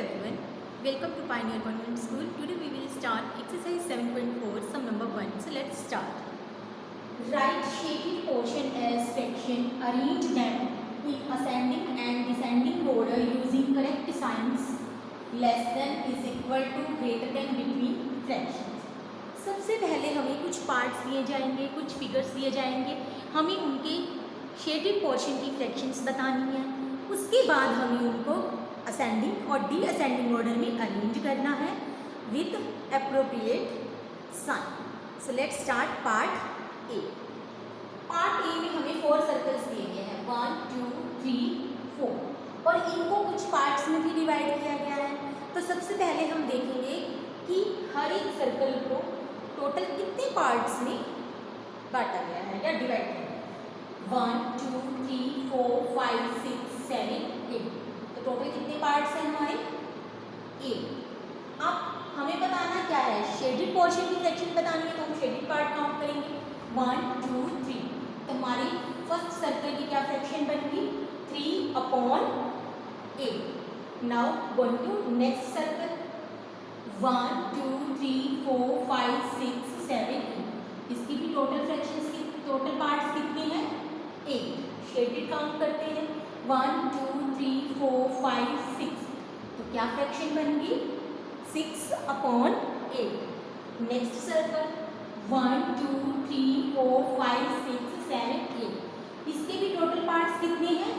everyone, welcome to Pioneer Convent School. Today we will start exercise 7.4, sum number 1. So let's start. Write shaded portion as fraction, arrange them in ascending and descending order using correct signs. Less than is equal to greater than between fractions. सबसे पहले हमें कुछ parts दिए जाएंगे, कुछ figures दिए जाएंगे, हमें उनके शेडेड पोर्शन की फ्रैक्शंस बतानी है. उसके बाद हमें उनको असेंडिंग और डी असेंडिंग ऑर्डर में अरेंज करना है with appropriate sign. So let's start part A. Part A में हमें 4 सर्कल्स दिए गए हैं, 1 2 3 4, और इनको कुछ पार्ट्स में भी डिवाइड किया गया है. तो सबसे पहले हम देखेंगे कि हर एक सर्कल को टोटल कितने पार्ट्स में बांटा गया है या डिवाइड किया गया है. 1 2 3 4 5 6 7 8. तो टोटल कितने पार्ट्स हैं हमारे? 8. अब हमें बताना क्या है, शेडेड पोर्शन की फ्रैक्शन बतानी है, तो हम शेडेड पार्ट काउंट करेंगे 1 2 3. तो हमारी फर्स्ट सर्कल की क्या फ्रैक्शन बनेगी? 3/8. Now going to next circle 1 2 3 4 5 6 7 8. इसकी भी टोटल फ्रैक्शंस की टोटल पार्ट्स कितने हैं? 8. शेडेड काउंट करते हैं 1 2 3 4 5 6. तो क्या फ्रैक्शन बनेगी? 6/8. Next circle 1 2 3 4 5 6 7 8. इसके भी टोटल पार्ट्स कितने हैं?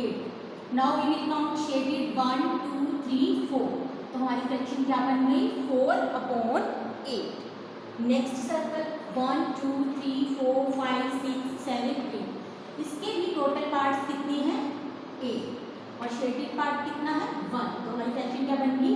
8. Now we will count shaded 1 2 3 4. तो हमारी फ्रैक्शन क्या बन गई? 4/8. Next circle 1 2 3 4 5 6 7 8. इसके भी टोटल पार्ट्स कितने हैं? 8. और शेडेड पार्ट कितना है? 1. तो हमारी फ्रैक्शन क्या बन गई?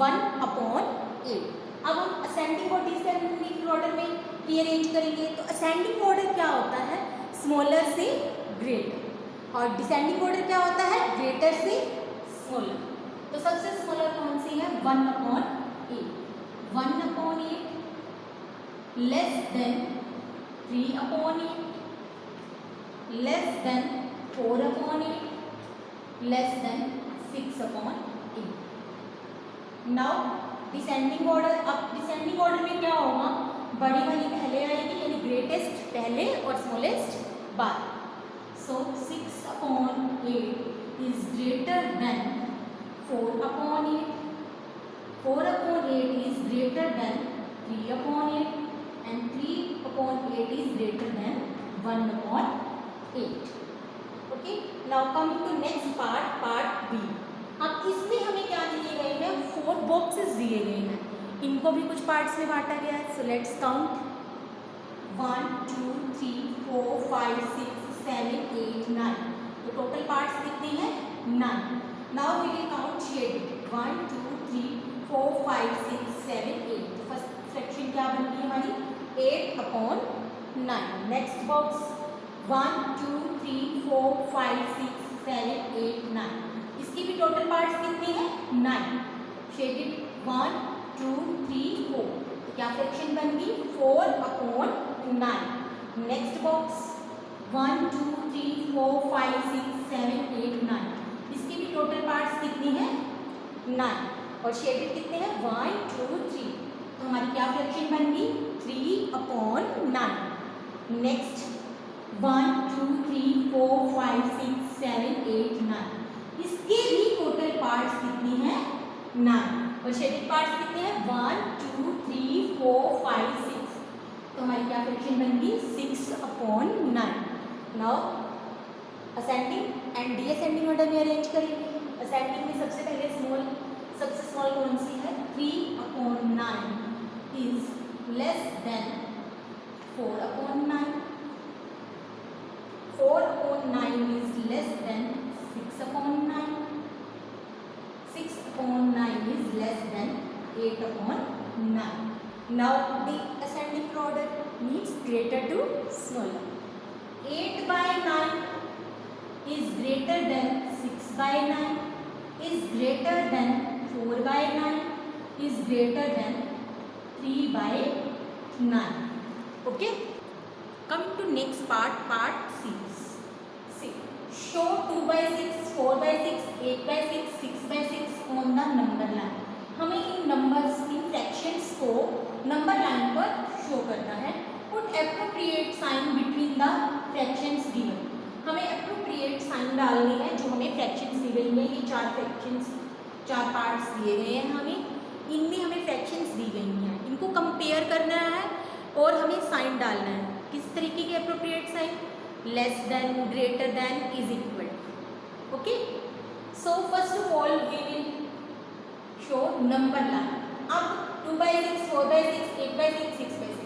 1/8. अब हम असेंडिंग और डिसेंडिंग ऑर्डर में रीअरेंज करेंगे. तो असेंडिंग ऑर्डर क्या होता है? स्मॉलर से ग्रेटर. और डिसेंडिंग ऑर्डर क्या होता है? ग्रेटर से स्मॉलर. तो सबसे स्मॉलर कौन सी है? 1/8. 1/8 less than 3/8, less than 4/8, less than 6/8. Now descending order. अब डिसेंडिंग ऑर्डर में क्या होगा? बड़ी वाली पहले आएगी, यानी ग्रेटेस्ट पहले और स्मॉलेस्ट बाद. सो 6/8 is greater than 4/8. 4/8 is greater than 3/8 and 3/8 is greater than 1/8. Okay. Now coming to next part, part B. अब इसमें हमें क्या दिए गए हैं? 4 बॉक्सेस दिए गए हैं. इनको भी कुछ पार्ट्स में बांटा गया है. So let's count 1 2 3 4 5 6 7 8 9. तो टोटल पार्ट्स कितने हैं? 9. Now we will count shaded 1 2 3 4 5 6 7 8. तो फर्स्ट फ्रैक्शन क्या बन गई हमारी? 8/9. Next box 1 2 3 4 5 6 7 8 9. इसकी भी टोटल पार्ट्स कितने हैं? 9. शेडेड 1 2 3 4. तो क्या फ्रैक्शन बन गई? 4/9. Next box 1 2 3 4 5 6 7 8 9. इसकी भी टोटल पार्ट्स कितनी हैं? 9. और शेडेड कितने हैं? 1 2 3. तो हमारी क्या फ्रैक्शन बन गई? 3/9. नेक्स्ट 1 2 3 4 5 6 7 8 9. इसके भी टोटल पार्ट्स कितने हैं? 9. और शेडेड पार्ट्स कितने हैं? 1 2 3 4 5 6. तो हमारी क्या फ्रैक्शन बन गई? 6/9. Now ascending and descending order में अरेंज करेंगे. असेंडिंग में सबसे पहले सबसे स्मॉल कौन सी है? 3/9 is less than 4/9. 4/9 is less than 6/9. 6/9 is less than 8/9. Now the ascending order means greater to smaller. 8/9 is greater than 6/9, is greater than 4/9, is greater than 3/9. Okay. Coming to next part, part C. Show 2/6, 4/6, 8/6, 6/6 on the the number line. हमें इन numbers इन fractions को number line पर show करना है। Put appropriate sign between the fractions given. हमें appropriate sign डालनी है जो हमें फ्रैक्शंस दी गई हैं। ये चार फ्रैक्शंस, चार पार्ट्स दिए गए हैं हमें, इनमें हमें फ्रैक्शंस दी गई हैं, इनको कंपेयर करना है और हमें साइन डालना है। किस तरीके के appropriate sign? Less than, greater than, is equal. Okay, so first of all we will show number line. अब 2/6, 4/6, 8/6, 6/6,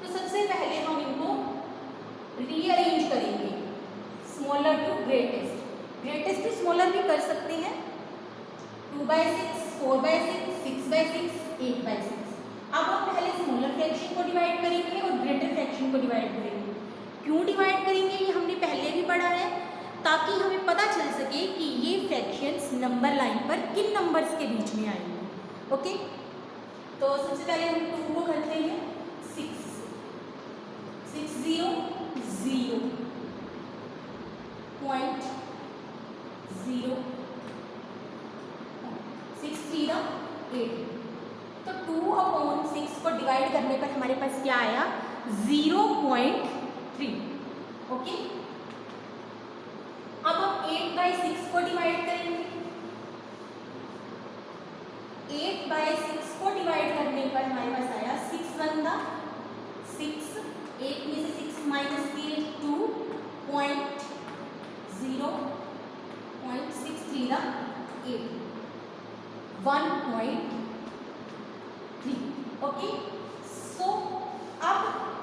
तो सबसे पहले हम इनको रीअरेंज करेंगे smaller to greatest. Greatest to smaller भी कर सकते हैं। 2/6, 4/6, 6/6, 8/6। अब हम पहले स्मॉलर फ्रैक्शन को डिवाइड करेंगे और ग्रेटर फ्रैक्शन को डिवाइड करेंगे। क्यों डिवाइड करेंगे ये हमने पहले भी पढ़ा है, ताकि हमें पता चल सके कि ये फ्रैक्शंस नंबर लाइन पर किन नंबर्स के बीच में आएंगे। ओके, तो सबसे पहले हम 2 को करते हैं 6, 6 0 0 0.0, 6 3 8। तो 2/6 को डिवाइड करने पर हमारे पास क्या आया? 0.3। ओके, अब हम 8/6 को डिवाइड करेंगे। 8/6 को डिवाइड करने पर हमारे पास आया 6 1 6, 8 में से 6 माइनस किए 2.0, 0.63 8, 1.3। ओके, सो अब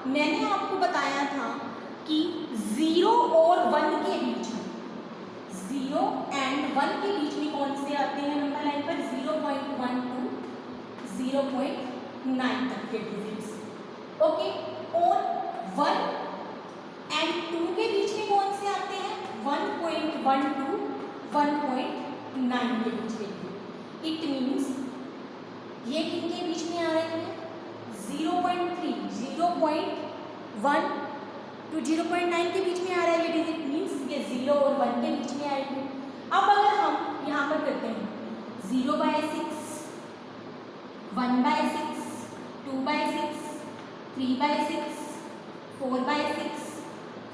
मैंने आपको बताया था कि 0 और 1 के बीच में, 0 एंड 1 के बीच में कौन से आते हैं नंबर लाइन पर? 0.1 to 0.9 तक के डिजिट्स। ओके, और 1 एंड 2 के बीच में कौन से आते हैं? 1.1 to 1.9 के बीच में। इट मीन्स ये किनके बीच में आ रहे हैं? 0.3, 0.1 to 0.9 के बीच में आ रहा है ये डिजिट, मीन्स ये 0 और 1 के बीच में आएंगे। अब अगर हम यहाँ पर करते हैं 0/6, 1/6, 2/6, 3/6, 4/6,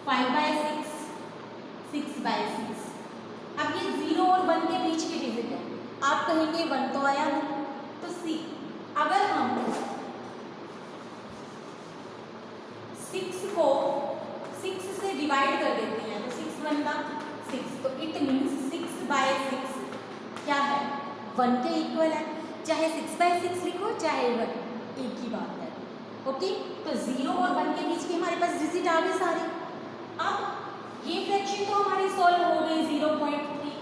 5/6, 6/6। अब ये 0 और 1 के बीच के डिजिट है। आप कहेंगे 1 तो आया नहीं, तो सी अगर हम 6 को 6 से डिवाइड कर देते हैं तो 6 1 6, तो इट मीन्स 6/6 क्या है? 1 के इक्वल है। चाहे 6/6 लिखो चाहे 1, एक ही बात है। ओके, तो 0 और 1 के बीच के हमारे पास डिजिट आ गए सारे। अब ये फ्रैक्शन तो हमारी सॉल्व हो गई 0.3,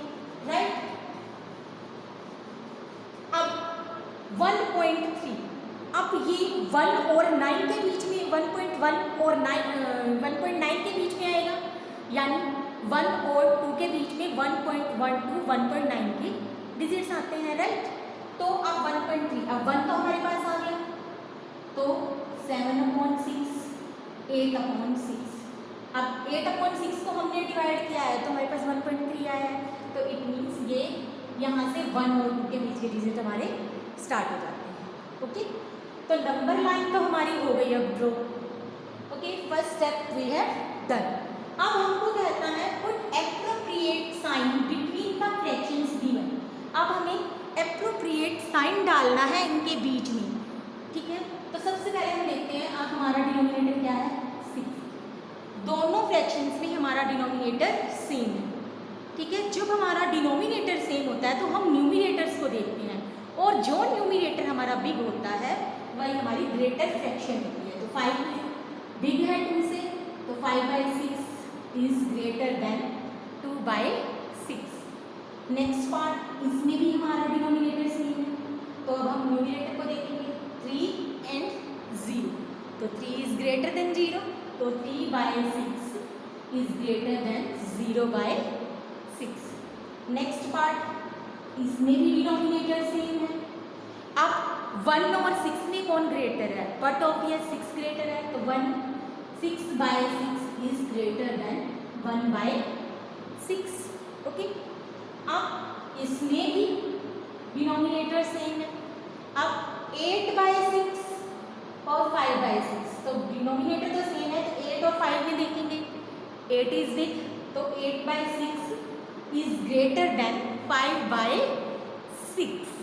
राइट। अब 1.3, अब ये 1 और 9 के बीच में 1.1 और 1.9 के बीच में आएगा, यानी 1 और 2 के बीच में 1.1 to 1.9 के डिजिट्स आते हैं, राइट। तो अब 1.3, अब 1 तो हमारे पास आ गया, तो 7/6, 8/6। अब 8/6 को हमने डिवाइड किया है तो हमारे पास 1.3 आया है, तो इट मीन्स ये यहाँ से 1 और 2 के बीच के डिजिट हमारे स्टार्ट हो जाते हैं। ओके, तो नंबर लाइन तो हमारी हो गई अब draw. Okay, first step we have done. अब हमको कहता है put appropriate sign between the fractions given. अब हमें एप्रोप्रिएट साइन डालना है इनके बीच में, ठीक है। तो सबसे पहले हम देखते हैं अब हमारा डिनोमिनेटर क्या है? 6। दोनों फ्रैक्शंस में हमारा डिनोमिनेटर सेम है, ठीक है। जब हमारा डिनोमिनेटर सेम होता है तो हम न्यूमिनेटर्स को देखते हैं, और जो न्यूमिनेटर हमारा बिग होता है वही हमारी ग्रेटर फ्रैक्शन होती है। तो 5 बिग है 2 से, तो 5/6 is greater than 2/6। Next part, इसमें भी हमारा डिनोमिनेटर सेम है, तो अब हम न्यूमिनेटर को देखेंगे 3 and 0, तो 3 इज ग्रेटर देन 0, तो 3/6 is greater than 0/6। Next part, इसमें भी डिनोमिनेटर सेम है। अब 1 और 6 में कौन ग्रेटर है? बट ऑब्वियस 6 ग्रेटर है, तो 6/6 इज ग्रेटर देन 1/6। ओके, अब इसमें भी डिनोमिनेटर 8/6 और 5/6, तो डिनोमिनेटर तो सेम है, तो 8 और 5 में देखेंगे 8 इज बिग, तो 8/6 इज ग्रेटर देन 5/6।